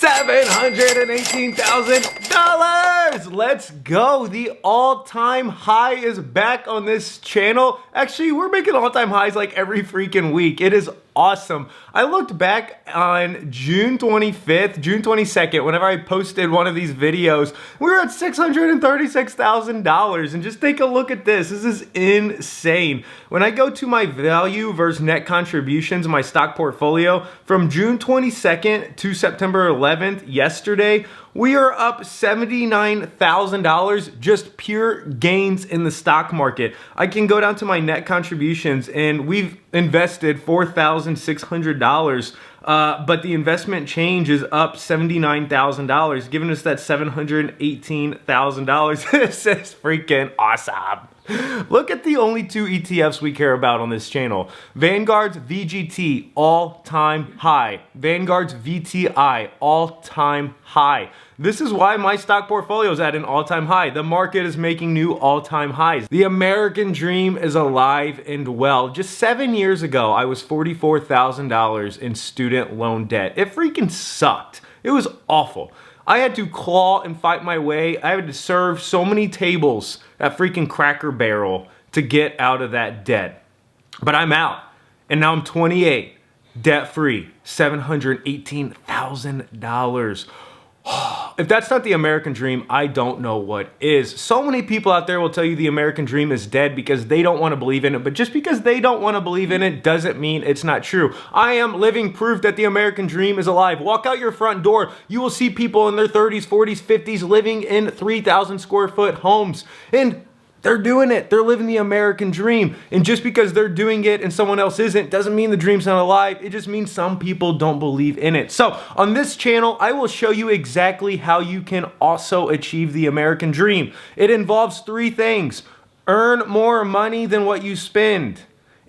$718,000. Let's go. The all-time high is back on this channel. Actually, we're making all-time highs like every freaking week. It is awesome. I looked back on June 25th, June 22nd, whenever I posted one of these videos, we were at $636,000. And just take a look at this. This is insane. When I go to my value versus net contributions in my stock portfolio from June 22nd to September 11th, yesterday, we are up $79,000, just pure gains in the stock market. I can go down to my net contributions and we've invested $4,600, but the investment change is up $79,000, giving us that $718,000. This is freaking awesome. Look at the only two ETFs we care about on this channel. Vanguard's VGT, all-time high. Vanguard's VTI, all-time high. This is why my stock portfolio is at an all-time high. The market is making new all-time highs. The American dream is alive and well. Just 7 years ago, I was $44,000 in student loan debt. It freaking sucked. It was awful. I had to claw and fight my way. I had to serve so many tables at freaking Cracker Barrel to get out of that debt. But I'm out. And now I'm 28, debt-free, $718,000. If that's not the American dream, I don't know what is. So many people out there will tell you the American dream is dead because they don't want to believe in it. But just because they don't want to believe in it doesn't mean it's not true. I am living proof that the American dream is alive. Walk out your front door, you will see people in their 30s, 40s, 50s living in 3,000 square foot homes. And they're doing it. They're living the American dream. And just because they're doing it and someone else isn't, doesn't mean the dream's not alive. It just means some people don't believe in it. So on this channel, I will show you exactly how you can also achieve the American dream. It involves three things. Earn more money than what you spend.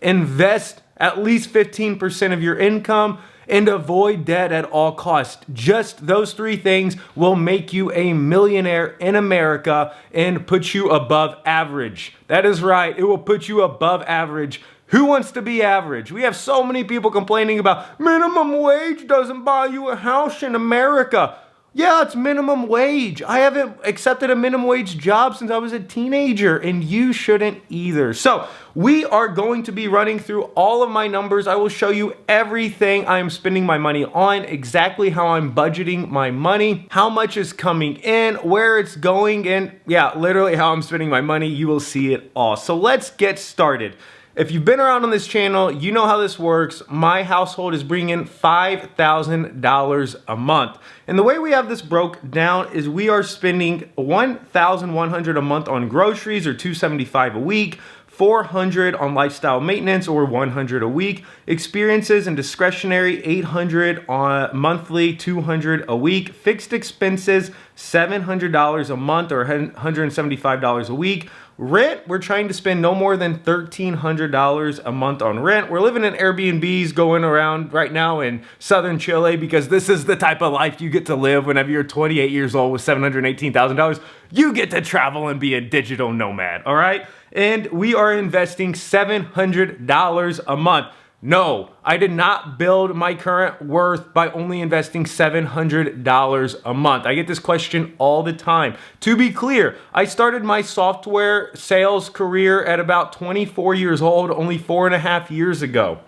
Invest at least 15% of your income, and avoid debt at all costs. Just those three things will make you a millionaire in America and put you above average. That is right, it will put you above average. Who wants to be average? We have so many people complaining about minimum wage doesn't buy you a house in America. Yeah, it's minimum wage. I haven't accepted a minimum wage job since I was a teenager, and you shouldn't either. So we are going to be running through all of my numbers. I will show you everything I am spending my money on, exactly how I'm budgeting my money, how much is coming in, where it's going, and yeah, literally how I'm spending my money. You will see it all. So let's get started. If you've been around on this channel, you know how this works. My household is bringing in $5,000 a month. And the way we have this broke down is we are spending $1,100 a month on groceries, or $275 a week, $400 on lifestyle maintenance, or $100 a week, experiences and discretionary, $800 on monthly, $200 a week, fixed expenses, $700 a month, or $175 a week. Rent, we're trying to spend no more than $1,300 a month on rent. We're living in Airbnbs going around right now in southern Chile because this is the type of life you get to live whenever you're 28 years old with $718,000. You get to travel and be a digital nomad, all right? And we are investing $700 a month. No, I did not build my current worth by only investing $700 a month. I get this question all the time. To be clear, I started my software sales career at about 24 years old, only 4.5 years ago.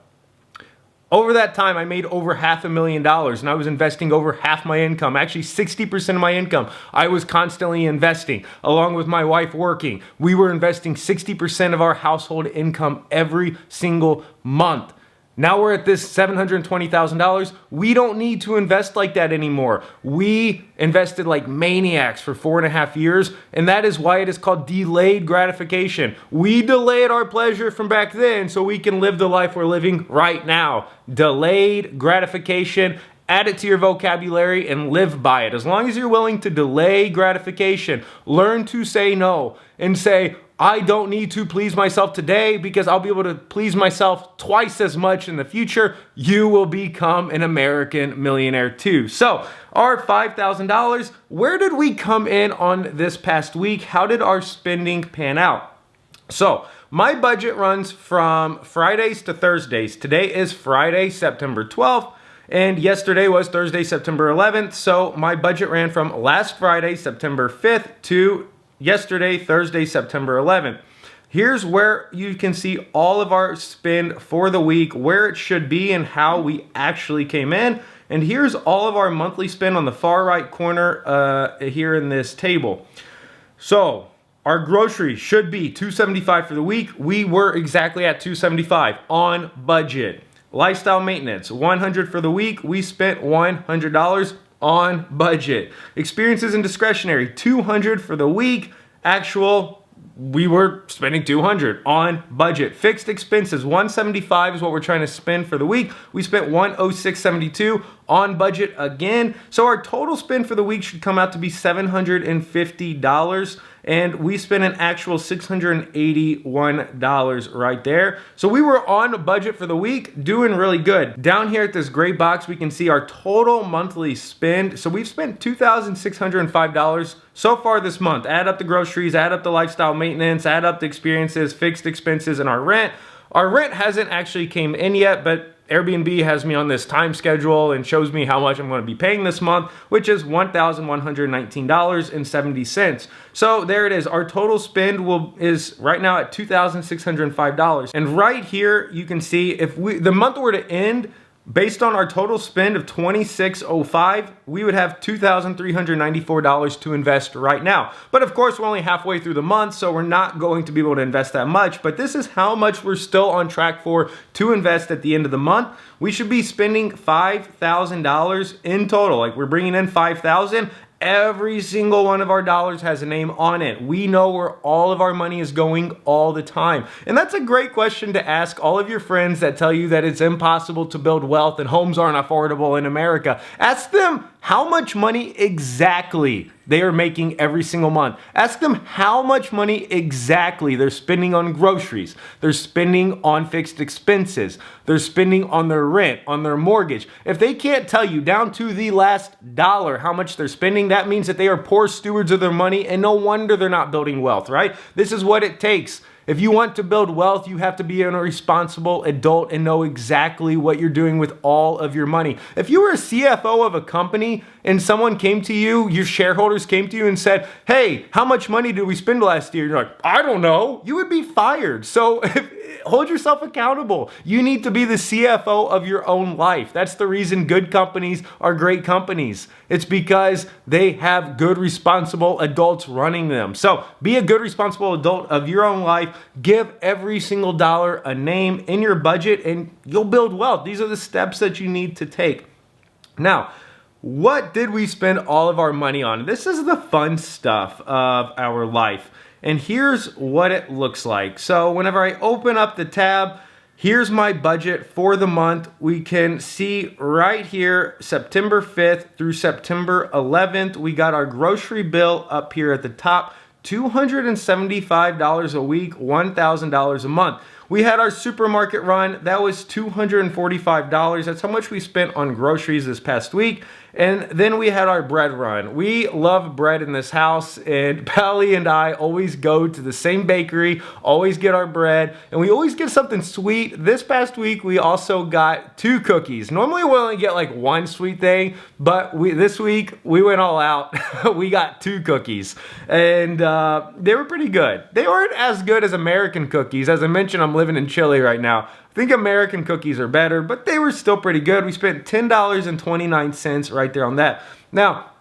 Over that time, I made over $500,000, and I was investing over half my income, actually 60% of my income. I was constantly investing, along with my wife working. We were investing 60% of our household income every single month. Now we're at this $720,000. We don't need to invest like that anymore. We invested like maniacs for 4.5 years, and that is why it is called delayed gratification. We delayed our pleasure from back then so we can live the life we're living right now. Delayed gratification. Add it to your vocabulary and live by it. As long as you're willing to delay gratification, learn to say no and say, I don't need to please myself today because I'll be able to please myself twice as much in the future. You will become an American millionaire too. So our $5,000, where did we come in on this past week? How did our spending pan out? So my budget runs from Fridays to Thursdays. Today is Friday, September 12th. And yesterday was Thursday, September 11th. So my budget ran from last Friday, September 5th to yesterday, Thursday, September 11th. Here's where you can see all of our spend for the week, where it should be and how we actually came in. And here's all of our monthly spend on the far right corner here in this table. So our grocery should be $275 for the week. We were exactly at $275 on budget. Lifestyle maintenance, $100 for the week. We spent $100 on budget. Experiences and discretionary, $200 for the week. Actual, we were spending $200 on budget. Fixed expenses, $175 is what we're trying to spend for the week. We spent $106.72 on budget again. So our total spend for the week should come out to be $750. And we spent an actual $681 right there. So we were on budget for the week, doing really good. Down here at this gray box, we can see our total monthly spend. So we've spent $2,605 so far this month. Add up the groceries, add up the lifestyle maintenance, add up the experiences, fixed expenses, and our rent. Our rent hasn't actually came in yet, but Airbnb has me on this time schedule and shows me how much I'm going to be paying this month, which is $1,119.70. So there it is. Our total spend is right now at $2,605. And right here, you can see if the month were to end, based on our total spend of $2,605, we would have $2,394 to invest right now. But of course, we're only halfway through the month, so we're not going to be able to invest that much. But this is how much we're still on track to invest at the end of the month. We should be spending $5,000 in total. Like, we're bringing in $5,000. Every single one of our dollars has a name on it. We know where all of our money is going all the time. And that's a great question to ask all of your friends that tell you that it's impossible to build wealth and homes aren't affordable in America. Ask them how much money exactly they are making every single month. Ask them how much money exactly they're spending on groceries. They're spending on fixed expenses. They're spending on their rent, on their mortgage. If they can't tell you down to the last dollar how much they're spending, that means that they are poor stewards of their money, and no wonder they're not building wealth, right? This is what it takes. If you want to build wealth, you have to be a responsible adult and know exactly what you're doing with all of your money. If you were a CFO of a company and someone came to you, your shareholders came to you and said, hey, how much money did we spend last year? You're like, I don't know. You would be fired. So hold yourself accountable. You need to be the CFO of your own life. That's the reason good companies are great companies. It's because they have good, responsible adults running them. So be a good, responsible adult of your own life. Give every single dollar a name in your budget and you'll build wealth. These are the steps that you need to take. Now, what did we spend all of our money on? This is the fun stuff of our life. And here's what it looks like. So whenever I open up the tab, here's my budget for the month. We can see right here, September 5th through September 11th, we got our grocery bill up here at the top, $275 a week, $1,000 a month. We had our supermarket run, that was $245. That's how much we spent on groceries this past week. And then we had our bread run. We love bread in this house, and Pally and I always go to the same bakery, always get our bread, and we always get something sweet. This past week, we also got 2 cookies. Normally, we only get like 1 sweet thing, but this week, we went all out. We got 2 cookies, and they were pretty good. They weren't as good as American cookies. As I mentioned, I'm living in Chile right now. I think American cookies are better, but they were still pretty good. We spent $10.29 right there on that. Now,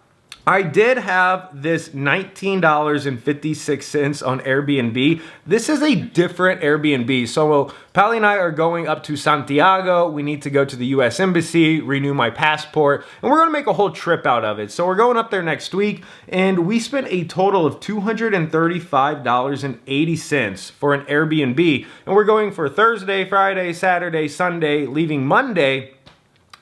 I did have this $19.56 on Airbnb. This is a different Airbnb. So Pally and I are going up to Santiago. We need to go to the US Embassy, renew my passport, and we're gonna make a whole trip out of it. So we're going up there next week, and we spent a total of $235.80 for an Airbnb. And we're going for Thursday, Friday, Saturday, Sunday, leaving Monday.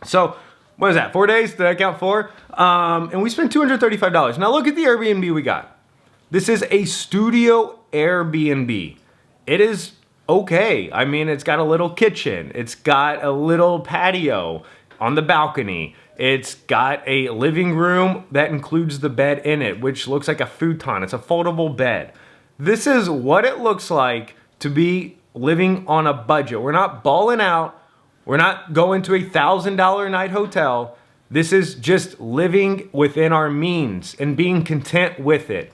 So what is that, 4 days? Did I count 4? And we spent $235. Now look at the Airbnb we got. This is a studio Airbnb. It is okay. I mean, it's got a little kitchen. It's got a little patio on the balcony. It's got a living room that includes the bed in it, which looks like a futon. It's a foldable bed. This is what it looks like to be living on a budget. We're not balling out. We're not going to a $1,000 a night hotel. This is just living within our means and being content with it.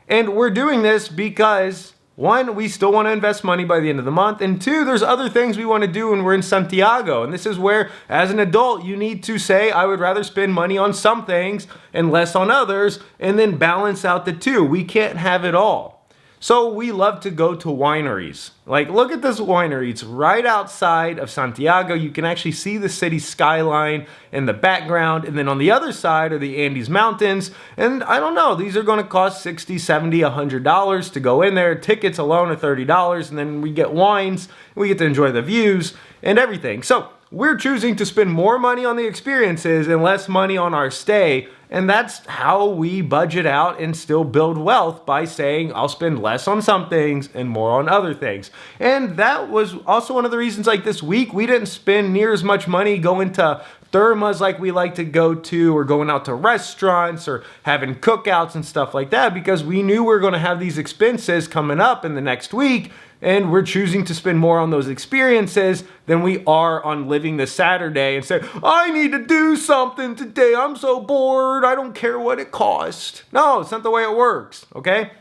And we're doing this because, one, we still want to invest money by the end of the month, and two, there's other things we want to do when we're in Santiago. And this is where, as an adult, you need to say, I would rather spend money on some things and less on others, and then balance out the two. We can't have it all. So we love to go to wineries. Like, look at this winery. It's right outside of Santiago. You can actually see the city skyline in the background. And then on the other side are the Andes Mountains. And I don't know, these are going to cost $60, $70, $100 to go in there. Tickets alone are $30. And then we get wines. We get to enjoy the views and everything. So we're choosing to spend more money on the experiences and less money on our stay. And that's how we budget out and still build wealth, by saying I'll spend less on some things and more on other things. And that was also one of the reasons, like this week, we didn't spend near as much money going to thermas like we like to go to, or going out to restaurants or having cookouts and stuff like that, because we knew we were going to have these expenses coming up in the next week. And we're choosing to spend more on those experiences than we are on living the Saturday and say, I need to do something today. I'm so bored. I don't care what it costs. No, it's not the way it works, okay?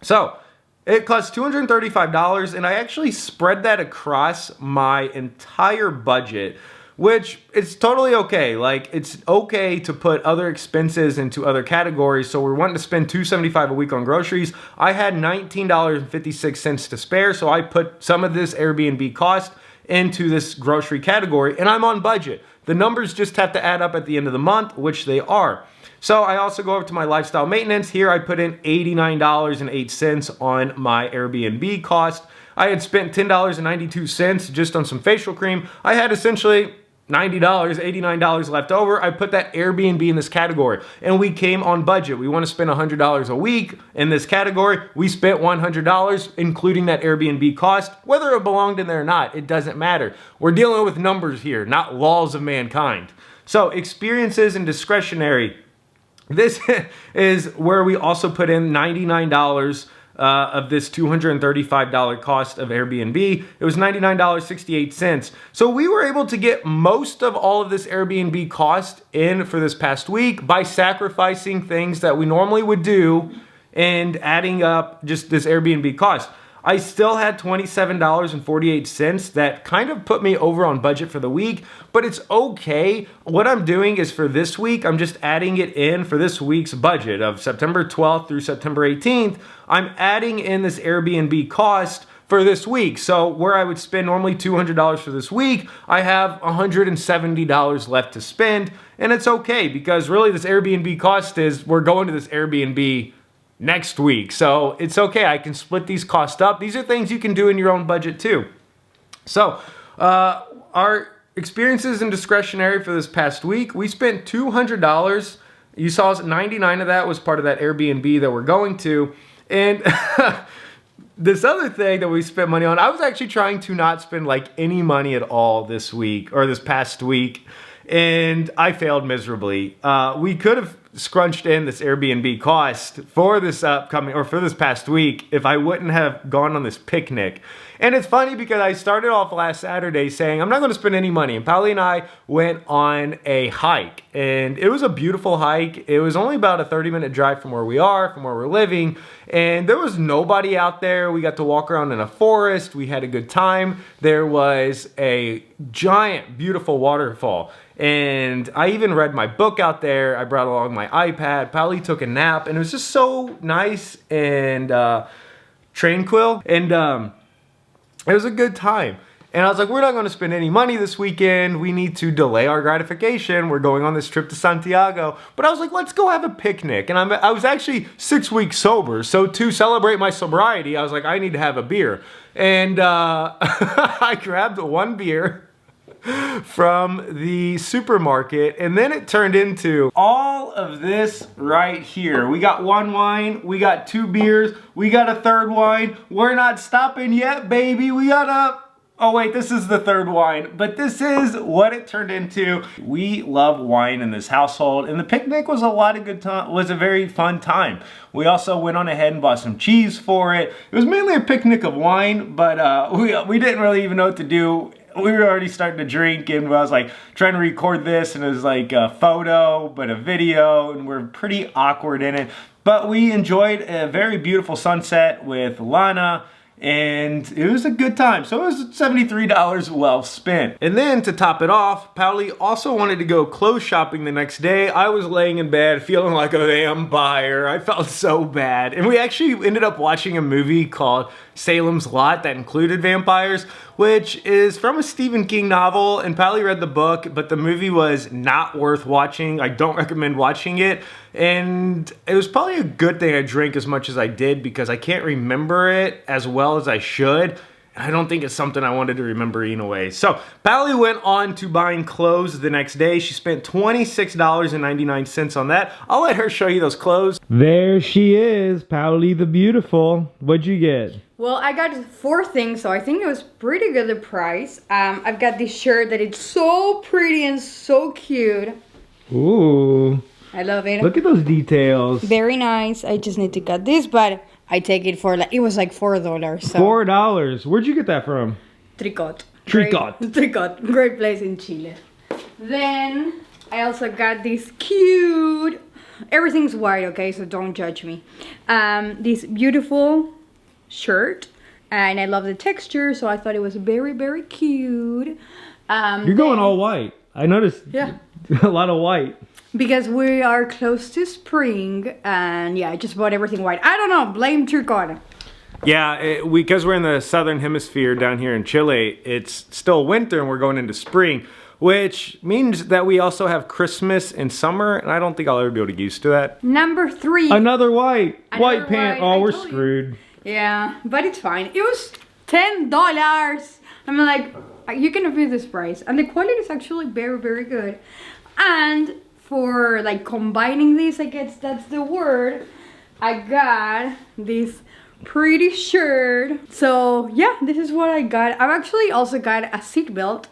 So it costs $235, and I actually spread that across my entire budget, which is totally okay. Like, it's okay to put other expenses into other categories. So we're wanting to spend $275 a week on groceries. I had $19.56 to spare, so I put some of this Airbnb cost into this grocery category, and I'm on budget. The numbers just have to add up at the end of the month, which they are. So I also go over to my lifestyle maintenance. Here I put in $89.08 on my Airbnb cost. I had spent $10.92 just on some facial cream. I had essentially $90, $89 left over. I put that Airbnb in this category, and we came on budget. We want to spend $100 a week in this category. We spent $100, including that Airbnb cost. Whether it belonged in there or not, it doesn't matter. We're dealing with numbers here, not laws of mankind. So experiences and discretionary. This is where we also put in $99 of this $235 cost of Airbnb. It was $99.68. So we were able to get most of all of this Airbnb cost in for this past week by sacrificing things that we normally would do and adding up just this Airbnb cost. I still had $27.48 that kind of put me over on budget for the week, but it's okay. What I'm doing is, for this week, I'm just adding it in for this week's budget of September 12th through September 18th. I'm adding in this Airbnb cost for this week. So where I would spend normally $200 for this week, I have $170 left to spend, and it's okay, because really this Airbnb cost is, we're going to this Airbnb next week. So it's okay. I can split these costs up. These are things you can do in your own budget too. So our experiences and discretionary for this past week, we spent $200. You saw 99 of that was part of that Airbnb that we're going to. And this other thing that we spent money on, I was actually trying to not spend like any money at all this week, or this past week, and I failed miserably. We could have scrunched in this Airbnb cost for this upcoming, or for this past week, if I wouldn't have gone on this picnic. And it's funny because I started off last Saturday saying I'm not going to spend any money, and Pally and I went on a hike, and it was a beautiful hike. It was only about a 30-minute drive from where we are, from where we're living, and there was nobody out there. We got to walk around in a forest. We had a good time. There was a giant, beautiful waterfall, and I even read my book out there. I brought along my iPad. Pally took a nap, and it was just so nice and tranquil, and it was a good time. And I was like, we're not going to spend any money this weekend. We need to delay our gratification. We're going on this trip to Santiago. But I was like, let's go have a picnic. And I was actually 6 weeks sober. So to celebrate my sobriety, I was like, I need to have a beer. And I grabbed one beer from the supermarket, and then it turned into all of this right here. We got one wine, we got two beers, we got a third wine. We're not stopping yet, baby. We got oh wait, this is the third wine, but this is what it turned into. We love wine in this household, and the picnic was was a very fun time. We also went on ahead and bought some cheese for it. It was mainly a picnic of wine, but we didn't really even know what to do we were already starting to drink, and I was like trying to record this, and it was like a photo, but a video, and we're pretty awkward in it. But we enjoyed a very beautiful sunset with Lana, and it was a good time. So it was $73 well spent. And then to top it off, Pauli also wanted to go clothes shopping the next day. I was laying in bed feeling like a vampire. I felt so bad. And we actually ended up watching a movie called Salem's Lot that included vampires, which is from a Stephen King novel, and Pauli read the book, but the movie was not worth watching. I don't recommend watching it. And it was probably a good thing I drank as much as I did, because I can't remember it as well as I should. I don't think it's something I wanted to remember anyway. So Pauli went on to buying clothes the next day. She spent $26.99 on that. I'll let her show you those clothes. There she is, Pauli the beautiful. What'd you get? Well, I got 4 things, so I think it was pretty good the price. I've got this shirt that it's so pretty and so cute. Ooh. I love it. Look at those details. Very nice. I just need to cut this, but I take it for it was like $4. So. $4. Where'd you get that from? Tricot. Tricot. Great place in Chile. Then I also got this cute. Everything's white, okay? So don't judge me. This beautiful shirt, and I love the texture, so I thought it was very, very cute. You're going all white. I noticed. Yeah. A lot of white. Because we are close to spring, and yeah, I just bought everything white. I don't know, blame Tricot. Yeah, because we're in the southern hemisphere down here in Chile, it's still winter and we're going into spring, which means that we also have Christmas and summer, and I don't think I'll ever be able to get used to that. Number 3. Another white pant. Oh, we're screwed. Yeah, but it's fine. It was $10. I'm like, you can afford this price, and the quality is actually very, very good. And for like combining these, I guess that's the word, I got this pretty shirt. So yeah, this is what I got. I've actually also got a seatbelt.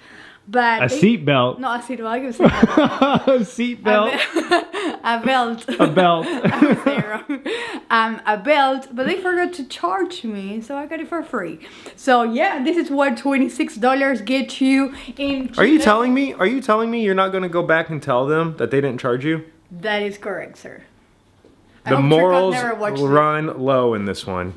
But a seatbelt? No, a seatbelt. I give a seatbelt. A belt. A belt. A belt, but they forgot to charge me, so I got it for free. So yeah, this is what $26 gets you in Chile. Are you telling me you're not going to go back and tell them that they didn't charge you? That is correct, sir. The morals run low in this one.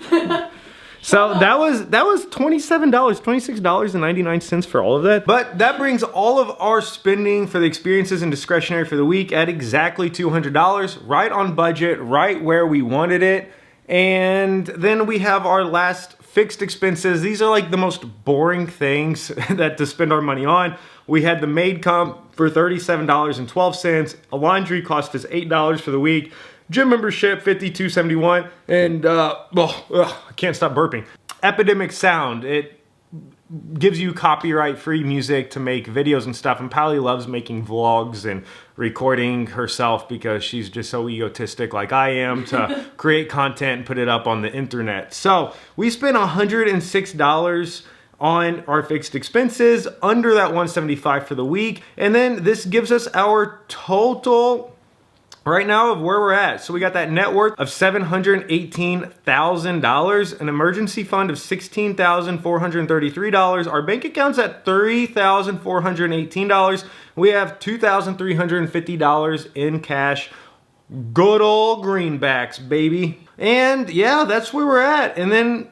So that was $27, $26.99 for all of that. But that brings all of our spending for the experiences and discretionary for the week at exactly $200, right on budget, right where we wanted it. And then we have our last fixed expenses. These are like the most boring things that to spend our money on. We had the maid comp for $37.12. A laundry cost us $8 for the week. Gym membership, $52.71, and I can't stop burping. Epidemic Sound, it gives you copyright-free music to make videos and stuff, and Pauli loves making vlogs and recording herself because she's just so egotistic like I am to create content and put it up on the internet. So we spent $106 on our fixed expenses, under that $175 for the week, and then this gives us our total right now of where we're at. So we got that net worth of $718,000, an emergency fund of $16,433. Our bank account's at $3,418. We have $2,350 in cash. Good old greenbacks, baby. And yeah, that's where we're at. And then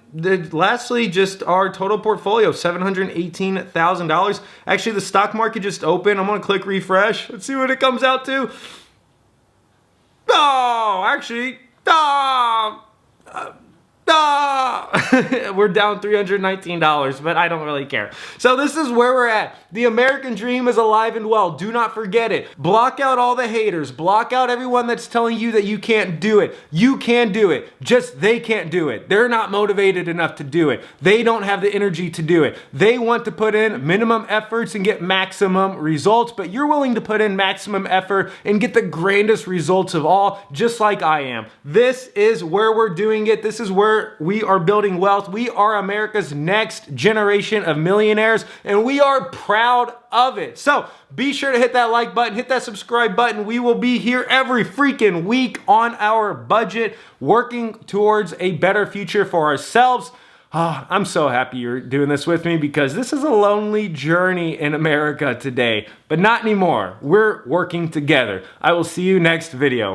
lastly, just our total portfolio, $718,000. Actually, the stock market just opened. I'm gonna click refresh. Let's see what it comes out to. Oh, actually, we're down $319, but I don't really care. So this is where we're at. The American dream is alive and well. Do not forget it. Block out all the haters. Block out everyone that's telling you that you can't do it. You can do it. Just they can't do it. They're not motivated enough to do it. They don't have the energy to do it. They want to put in minimum efforts and get maximum results, but you're willing to put in maximum effort and get the grandest results of all, just like I am. This is where we're doing it. This is where we are building wealth. We are America's next generation of millionaires, and we are proud of it. So be sure to hit that like button, hit that subscribe button. We will be here every freaking week on our budget, working towards a better future for ourselves. Oh, I'm so happy you're doing this with me because this is a lonely journey in America today, but not anymore. We're working together. I will see you next video.